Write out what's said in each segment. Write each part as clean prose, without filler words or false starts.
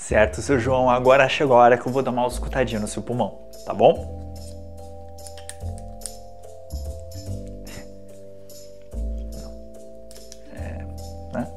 Certo, seu João, agora chegou a hora que eu vou dar uma escutadinha no seu pulmão, tá bom? Né?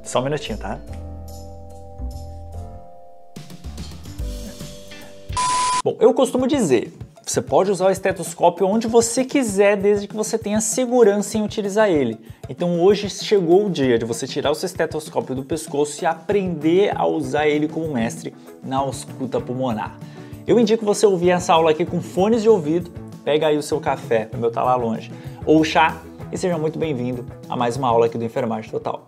Só um minutinho, tá? Bom, eu costumo dizer, você pode usar o estetoscópio onde você quiser, desde que você tenha segurança em utilizar ele. Então hoje chegou o dia de você tirar o seu estetoscópio do pescoço e aprender a usar ele como mestre na ausculta pulmonar. Eu indico você ouvir essa aula aqui com fones de ouvido, pega aí o seu café, o meu tá lá longe, ou chá, e seja muito bem-vindo a mais uma aula aqui do Enfermagem Total.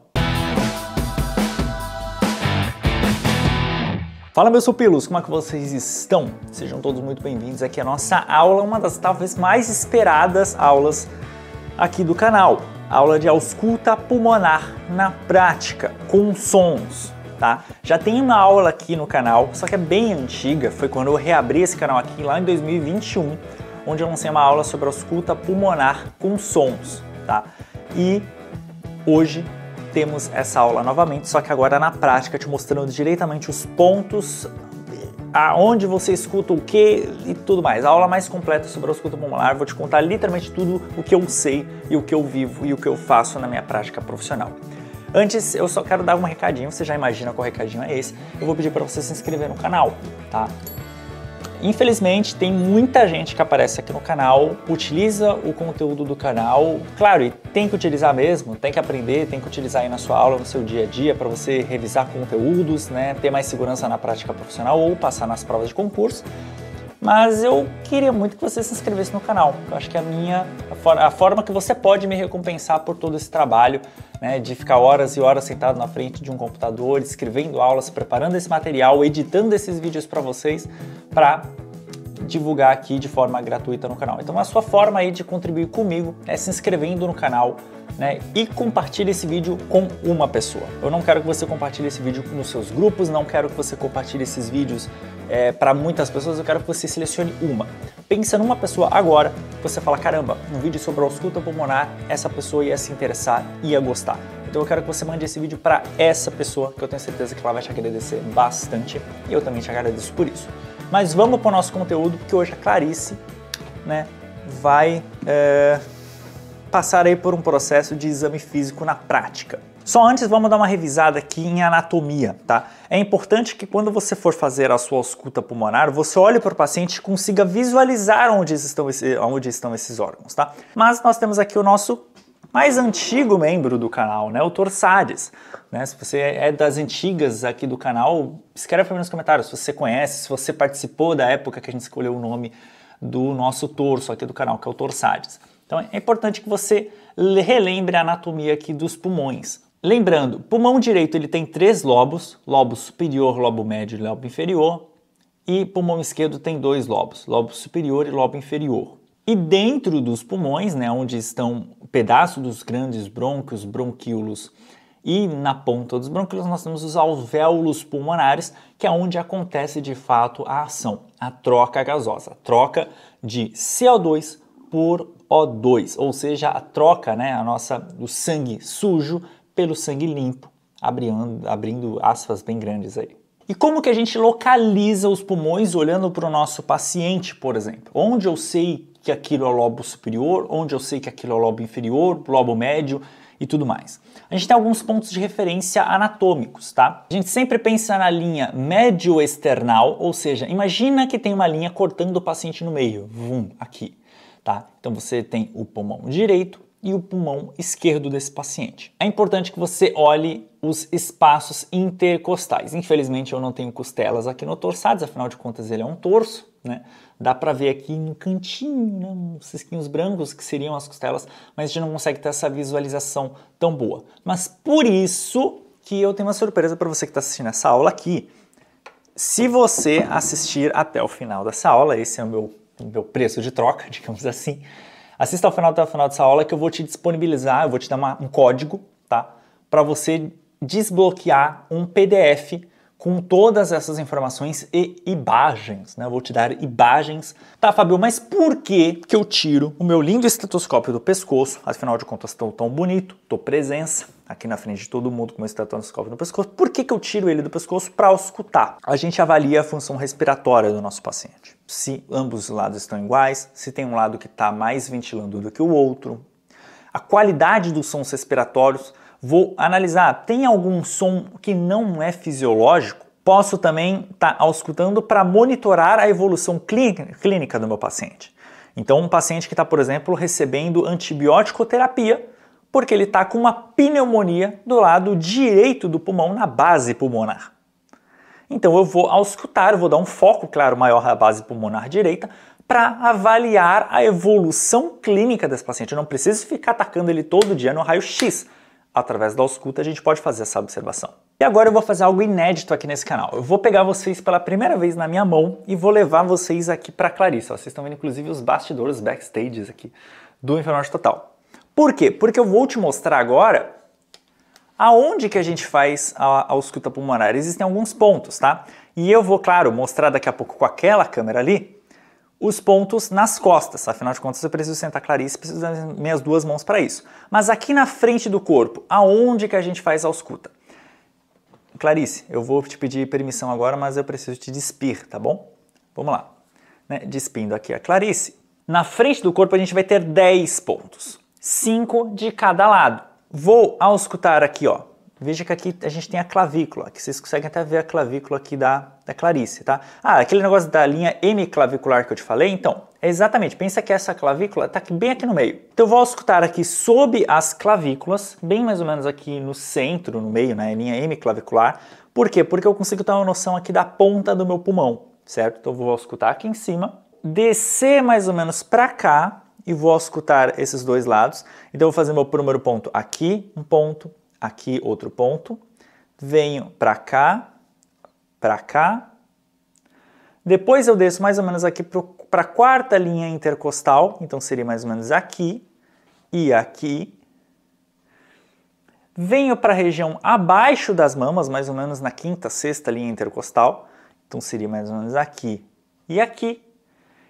Fala, meus supilos, como é que vocês estão? Sejam todos muito bem-vindos aqui à nossa aula, uma das talvez mais esperadas aulas aqui do canal. Aula de ausculta pulmonar na prática, com sons, tá? Já tem uma aula aqui no canal, só que é bem antiga, foi quando eu reabri esse canal aqui lá em 2021, onde eu lancei uma aula sobre ausculta pulmonar com sons, tá? E hoje temos essa aula novamente, só que agora na prática, te mostrando diretamente os pontos, aonde você escuta o que e tudo mais. A aula mais completa sobre a ausculta pulmonar, vou te contar literalmente tudo o que eu sei e o que eu vivo e o que eu faço na minha prática profissional. Antes, eu só quero dar um recadinho, você já imagina qual recadinho é esse, eu vou pedir para você se inscrever no canal, tá? Infelizmente, tem muita gente que aparece aqui no canal, utiliza o conteúdo do canal, claro, e tem que utilizar mesmo, tem que aprender, tem que utilizar aí na sua aula, no seu dia a dia, para você revisar conteúdos, né, ter mais segurança na prática profissional ou passar nas provas de concurso. Mas eu queria muito que você se inscrevesse no canal. Eu acho que a forma que você pode me recompensar por todo esse trabalho, né, de ficar horas e horas sentado na frente de um computador, escrevendo aulas, preparando esse material, editando esses vídeos para vocês, para divulgar aqui de forma gratuita no canal. Então a sua forma aí de contribuir comigo é se inscrevendo no canal, né, e compartilhe esse vídeo com uma pessoa. Eu não quero que você compartilhe esse vídeo nos seus grupos, não quero que você compartilhe esses vídeos para muitas pessoas, eu quero que você selecione uma. Pensa numa pessoa agora, você fala, caramba, um vídeo sobre a ausculta pulmonar, essa pessoa ia se interessar, ia gostar. Então eu quero que você mande esse vídeo para essa pessoa, que eu tenho certeza que ela vai te agradecer bastante, e eu também te agradeço por isso. Mas vamos para o nosso conteúdo, porque hoje a Clarice, né, vai passar aí por um processo de exame físico na prática. Só antes vamos dar uma revisada aqui em anatomia, tá? É importante que quando você for fazer a sua ausculta pulmonar, você olhe para o paciente e consiga visualizar onde estão esses órgãos, tá? Mas nós temos aqui o nosso mais antigo membro do canal, né, o torsades. Né? Se você é das antigas aqui do canal, escreve para mim nos comentários se você conhece, se você participou da época que a gente escolheu o nome do nosso torso aqui do canal, que é o torsades. Então é importante que você relembre a anatomia aqui dos pulmões. Lembrando, pulmão direito ele tem 3 lobos, lobo superior, lobo médio e lobo inferior, e pulmão esquerdo tem 2 lobos, lobo superior e lobo inferior. E dentro dos pulmões, né, onde estão pedaços dos grandes brônquios, bronquíolos, e na ponta dos bronquíolos nós temos os alvéolos pulmonares, que é onde acontece de fato a ação, a troca gasosa, a troca de CO2 por O2, ou seja, a troca, né, do sangue sujo pelo sangue limpo, abrindo aspas bem grandes aí. E como que a gente localiza os pulmões olhando para o nosso paciente, por exemplo? Onde eu sei que aquilo é o lobo superior, onde eu sei que aquilo é o lobo inferior, lobo médio e tudo mais. A gente tem alguns pontos de referência anatômicos, tá? A gente sempre pensa na linha médio-external, ou seja, imagina que tem uma linha cortando o paciente no meio, aqui, tá? Então você tem o pulmão direito e o pulmão esquerdo desse paciente. É importante que você olhe os espaços intercostais. Infelizmente eu não tenho costelas aqui no torsades, afinal de contas ele é um torso, né? Dá pra ver aqui no cantinho, né, uns cisquinhos brancos que seriam as costelas, mas a gente não consegue ter essa visualização tão boa. Mas por isso que eu tenho uma surpresa para você que está assistindo essa aula aqui. Se você assistir até o final dessa aula, esse é o meu preço de troca, digamos assim, assista até o final dessa aula que eu vou te disponibilizar, eu vou te dar um código, tá? Para você desbloquear um PDF com todas essas informações e imagens, né? Eu vou te dar imagens. Tá, Fábio, mas por que que eu tiro o meu lindo estetoscópio do pescoço? Afinal de contas, tão bonito, tô presença aqui na frente de todo mundo com o meu estetoscópio no pescoço. Por que que eu tiro ele do pescoço? Para auscultar. A gente avalia a função respiratória do nosso paciente. Se ambos os lados estão iguais, se tem um lado que está mais ventilando do que o outro. A qualidade dos sons respiratórios. Vou analisar, tem algum som que não é fisiológico? Posso também estar auscultando para monitorar a evolução clínica do meu paciente. Então, um paciente que está, por exemplo, recebendo antibiótico terapia, porque ele está com uma pneumonia do lado direito do pulmão, na base pulmonar. Então, eu vou auscultar, eu vou dar um foco, claro, maior à base pulmonar direita, para avaliar a evolução clínica desse paciente. Eu não preciso ficar atacando ele todo dia no raio-x. Através da ausculta a gente pode fazer essa observação. E agora eu vou fazer algo inédito aqui nesse canal. Eu vou pegar vocês pela primeira vez na minha mão e vou levar vocês aqui para Clarice. Vocês estão vendo inclusive os bastidores, backstages aqui do Enfermagem Total. Por quê? Porque eu vou te mostrar agora aonde que a gente faz a ausculta pulmonar. Existem alguns pontos, tá? E eu vou, claro, mostrar daqui a pouco com aquela câmera ali os pontos nas costas. Afinal de contas, eu preciso sentar Clarice, preciso das minhas duas mãos para isso. Mas aqui na frente do corpo, aonde que a gente faz a ausculta? Clarice, eu vou te pedir permissão agora, mas eu preciso te despir, tá bom? Vamos lá. Né? Despindo aqui a Clarice. Na frente do corpo a gente vai ter 10 pontos. 5 de cada lado. Vou auscultar aqui, ó. Veja que aqui a gente tem a clavícula, que vocês conseguem até ver a clavícula aqui da Clarice, tá? Ah, aquele negócio da linha hemiclavicular que eu te falei, então, é exatamente, pensa que essa clavícula tá bem aqui no meio. Então eu vou auscultar aqui sob as clavículas, bem mais ou menos aqui no centro, no meio, né, linha hemiclavicular. Por quê? Porque eu consigo ter uma noção aqui da ponta do meu pulmão, certo? Então eu vou auscultar aqui em cima, descer mais ou menos pra cá e vou auscultar esses dois lados. Então eu vou fazer meu primeiro ponto aqui, um ponto, aqui outro ponto, venho para cá, depois eu desço mais ou menos aqui para a quarta linha intercostal, então seria mais ou menos aqui e aqui, venho para a região abaixo das mamas, mais ou menos na quinta, sexta linha intercostal, então seria mais ou menos aqui e aqui,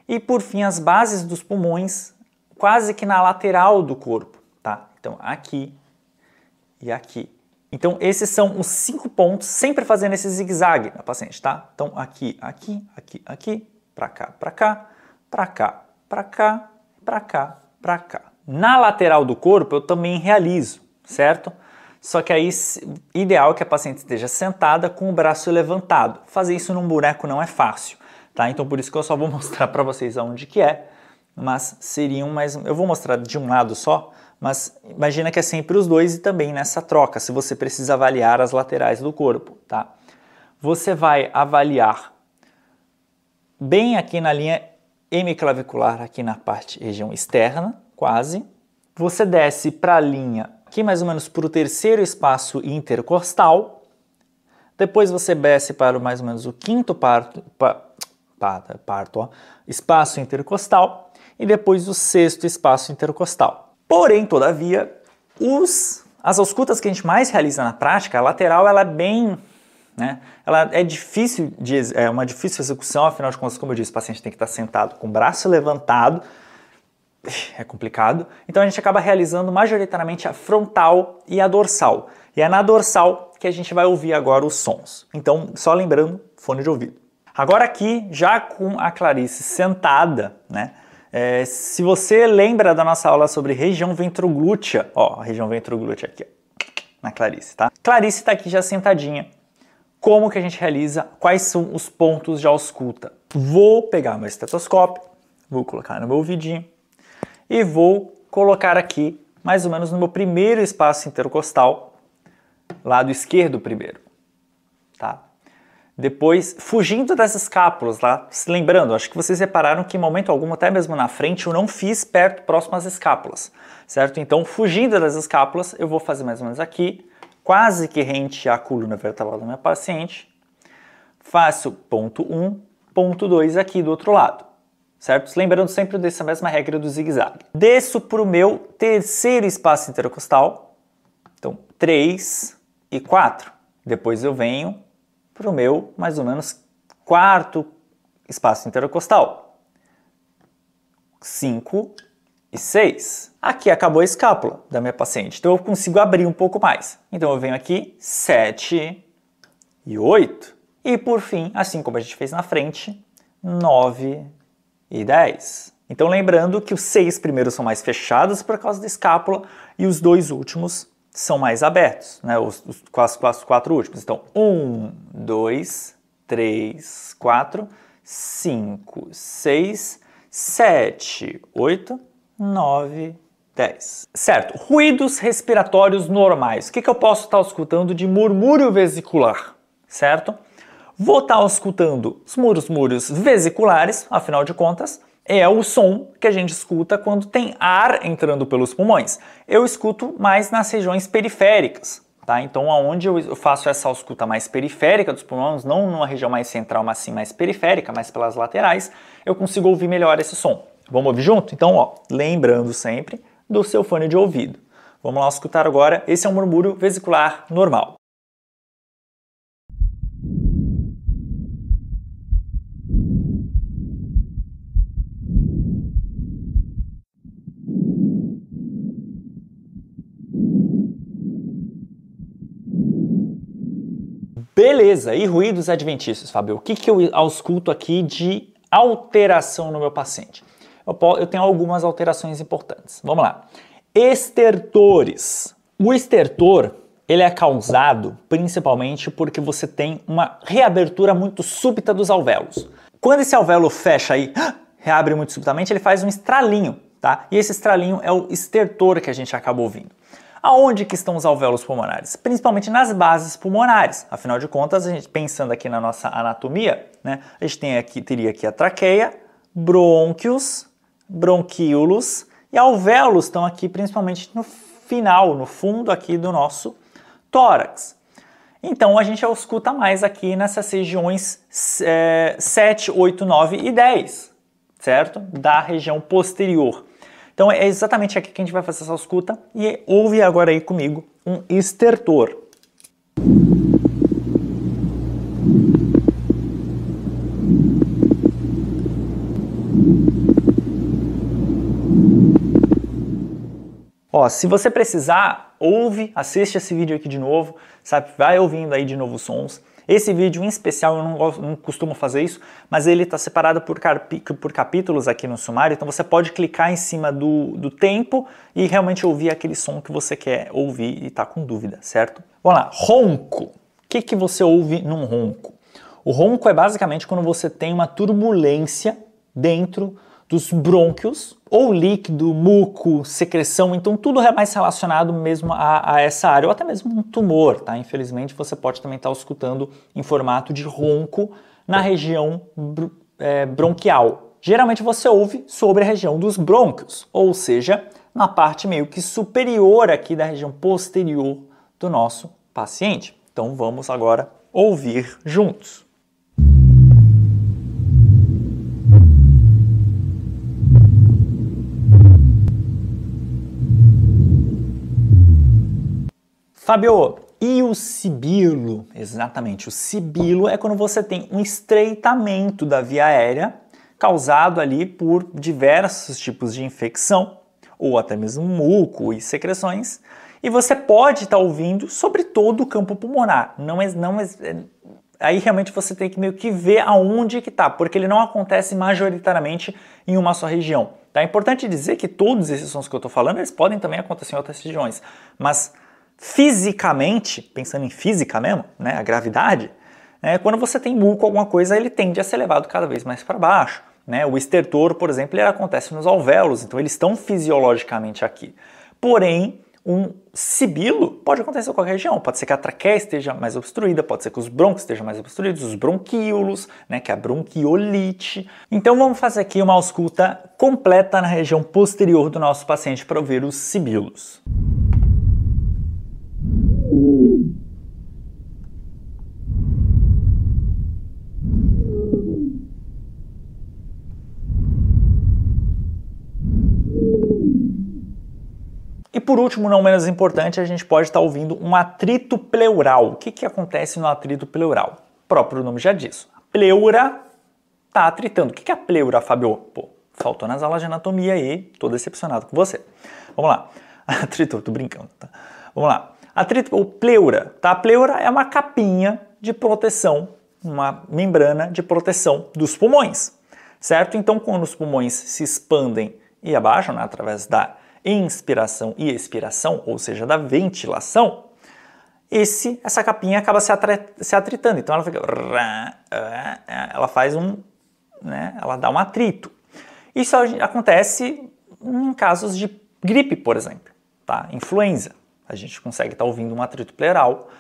e por fim as bases dos pulmões, quase que na lateral do corpo, tá? Então aqui e aqui. Então esses são os 5 pontos, sempre fazendo esse zigue-zague na paciente, tá? Então aqui, aqui, aqui, aqui, pra cá, pra cá, pra cá, pra cá, pra cá, pra cá. Na lateral do corpo eu também realizo, certo? Só que aí ideal é que a paciente esteja sentada com o braço levantado. Fazer isso num boneco não é fácil, tá? Então por isso que eu só vou mostrar para vocês aonde que é, mas seriam mais... Eu vou mostrar de um lado só, mas imagina que é sempre os dois e também nessa troca, se você precisa avaliar as laterais do corpo, tá? Você vai avaliar bem aqui na linha hemiclavicular, aqui na parte, região externa, quase. Você desce para a linha, aqui mais ou menos para o terceiro espaço intercostal. Depois você desce para mais ou menos o quinto espaço intercostal. E depois o sexto espaço intercostal. Porém, todavia, as auscultas que a gente mais realiza na prática, a lateral ela é bem, né? Ela é difícil, é uma difícil execução, afinal de contas, como eu disse, o paciente tem que estar sentado com o braço levantado, é complicado. Então a gente acaba realizando majoritariamente a frontal e a dorsal. E é na dorsal que a gente vai ouvir agora os sons. Então, só lembrando, fone de ouvido. Agora aqui, já com a Clarice sentada, né? Se você lembra da nossa aula sobre região ventroglútea, ó, a região ventroglútea aqui, ó, na Clarice, tá? Clarice está aqui já sentadinha. Como que a gente realiza? Quais são os pontos de ausculta? Vou pegar meu estetoscópio, vou colocar no meu ouvidinho e vou colocar aqui, mais ou menos no meu primeiro espaço intercostal, lado esquerdo primeiro, tá? Depois, fugindo das escápulas, tá? Lembrando, acho que vocês repararam que em momento algum, até mesmo na frente, eu não fiz próximo às escápulas, certo? Então, fugindo das escápulas, eu vou fazer mais ou menos aqui, quase que rente à coluna vertebral da minha paciente. Faço ponto 1, ponto 2 aqui do outro lado, certo? Lembrando sempre dessa mesma regra do zigue-zague. Desço para o meu terceiro espaço intercostal, então 3 e 4. Depois eu venho para o meu, mais ou menos, quarto espaço intercostal. 5 e 6. Aqui acabou a escápula da minha paciente, então eu consigo abrir um pouco mais. Então eu venho aqui, 7 e 8. E por fim, assim como a gente fez na frente, 9 e 10. Então lembrando que os 6 primeiros são mais fechados por causa da escápula e os 2 últimos são mais abertos, né? Os 4 últimos. Então 1, 2, 3, 4, 5, 6, 7, 8, 9, 10. Certo, ruídos respiratórios normais. O que eu posso estar escutando de murmúrio vesicular? Certo? Vou estar escutando os murmúrios vesiculares, afinal de contas, é o som que a gente escuta quando tem ar entrando pelos pulmões. Eu escuto mais nas regiões periféricas, tá? Então, aonde eu faço essa escuta mais periférica dos pulmões, não numa região mais central, mas sim mais periférica, mais pelas laterais, eu consigo ouvir melhor esse som. Vamos ouvir junto? Então, ó, lembrando sempre do seu fone de ouvido. Vamos lá escutar agora. Esse é um murmúrio vesicular normal. Beleza, e ruídos adventícios, Fábio? O que eu ausculto aqui de alteração no meu paciente? Eu tenho algumas alterações importantes. Vamos lá. Estertores. O estertor, ele é causado principalmente porque você tem uma reabertura muito súbita dos alvéolos. Quando esse alvéolo fecha aí, reabre muito subitamente, ele faz um estralinho, tá? E esse estralinho é o estertor que a gente acaba ouvindo. Aonde que estão os alvéolos pulmonares? Principalmente nas bases pulmonares. Afinal de contas, a gente pensando aqui na nossa anatomia, né, a gente teria aqui a traqueia, brônquios, bronquíolos e alvéolos estão aqui principalmente no final, no fundo aqui do nosso tórax. Então a gente escuta mais aqui nessas regiões 7, 8, 9 e 10, certo? Da região posterior. Então é exatamente aqui que a gente vai fazer essa escuta e ouve agora aí comigo um estertor. Ó, se você precisar, ouve, assiste esse vídeo aqui de novo, sabe? Vai ouvindo aí de novo os sons. Esse vídeo em especial eu não costumo fazer isso, mas ele está separado por capítulos aqui no sumário, então você pode clicar em cima do tempo e realmente ouvir aquele som que você quer ouvir e está com dúvida, certo? Vamos lá, ronco. O que você ouve num ronco? O ronco é basicamente quando você tem uma turbulência dentro dos brônquios, ou líquido, muco, secreção, então tudo é mais relacionado mesmo a essa área, ou até mesmo um tumor, tá? Infelizmente você pode também estar escutando em formato de ronco na região bronquial. Geralmente você ouve sobre a região dos brônquios, ou seja, na parte meio que superior aqui da região posterior do nosso paciente. Então vamos agora ouvir juntos. Fábio, e o sibilo? Exatamente, o sibilo é quando você tem um estreitamento da via aérea causado ali por diversos tipos de infecção, ou até mesmo muco e secreções, e você pode estar ouvindo sobre todo o campo pulmonar. Aí realmente você tem que meio que ver aonde que está, porque ele não acontece majoritariamente em uma só região. Tá? É importante dizer que todos esses sons que eu estou falando, eles podem também acontecer em outras regiões, mas fisicamente, pensando em física mesmo, né, a gravidade, quando você tem muco alguma coisa, ele tende a ser levado cada vez mais para baixo. Né? O estertor, por exemplo, ele acontece nos alvéolos, então eles estão fisiologicamente aqui. Porém, um sibilo pode acontecer em qualquer região, pode ser que a traqueia esteja mais obstruída, pode ser que os brônquios estejam mais obstruídos, os bronquíolos, né, que é a bronquiolite. Então vamos fazer aqui uma ausculta completa na região posterior do nosso paciente para ouvir os sibilos. E por último, não menos importante, a gente pode estar ouvindo um atrito pleural. O que acontece no atrito pleural? próprio nome já diz. A pleura está atritando. O que é a pleura, Fabio? Pô, faltou nas aulas de anatomia aí, tô decepcionado com você. Vamos lá. Atritor, tô brincando, tá? Vamos lá. O pleura, tá? A pleura é uma capinha de proteção, uma membrana de proteção dos pulmões, certo? Então, quando os pulmões se expandem e abaixam, né, através da inspiração e expiração, ou seja, da ventilação, essa capinha acaba se atritando. Então, ela fica... Ela faz ela dá um atrito. Isso acontece em casos de gripe, por exemplo, tá? Influenza. A gente consegue estar ouvindo um atrito pleural.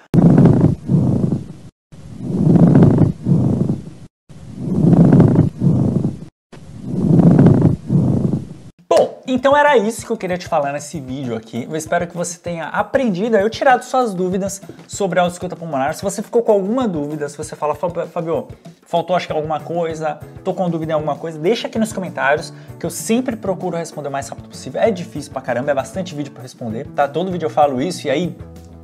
Bom, então era isso que eu queria te falar nesse vídeo aqui. Eu espero que você tenha aprendido, eu tirado suas dúvidas sobre a ausculta pulmonar. Se você ficou com alguma dúvida, se você fala, Fabio, faltou acho que alguma coisa, tô com dúvida em alguma coisa, deixa aqui nos comentários, que eu sempre procuro responder o mais rápido possível. É difícil pra caramba, é bastante vídeo pra responder, tá? Todo vídeo eu falo isso e aí,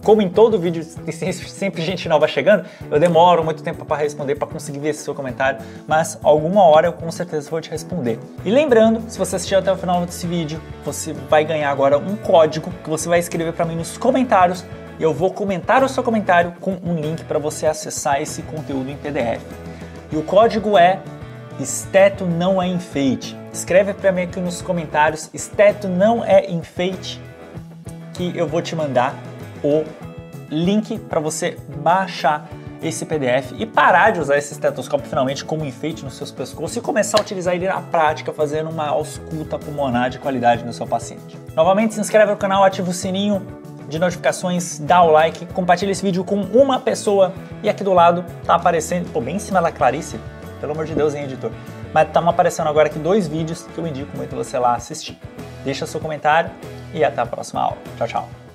como em todo vídeo tem sempre gente nova chegando, eu demoro muito tempo para responder, para conseguir ver esse seu comentário, mas alguma hora eu com certeza vou te responder. E lembrando, se você assistiu até o final desse vídeo, você vai ganhar agora um código que você vai escrever para mim nos comentários e eu vou comentar o seu comentário com um link para você acessar esse conteúdo em PDF. E o código é Esteto não é enfeite. Escreve para mim aqui nos comentários, Esteto não é enfeite, que eu vou te mandar o link para você baixar esse PDF e parar de usar esse estetoscópio finalmente como enfeite nos seus pescoços e começar a utilizar ele na prática, fazendo uma ausculta pulmonar de qualidade no seu paciente. Novamente, se inscreve no canal, ativa o sininho de notificações, dá o like, compartilha esse vídeo com uma pessoa e aqui do lado tá aparecendo, bem em cima da Clarice, pelo amor de Deus, hein, editor, mas estão aparecendo agora aqui 2 vídeos que eu indico muito você lá assistir. Deixa seu comentário e até a próxima aula. Tchau, tchau.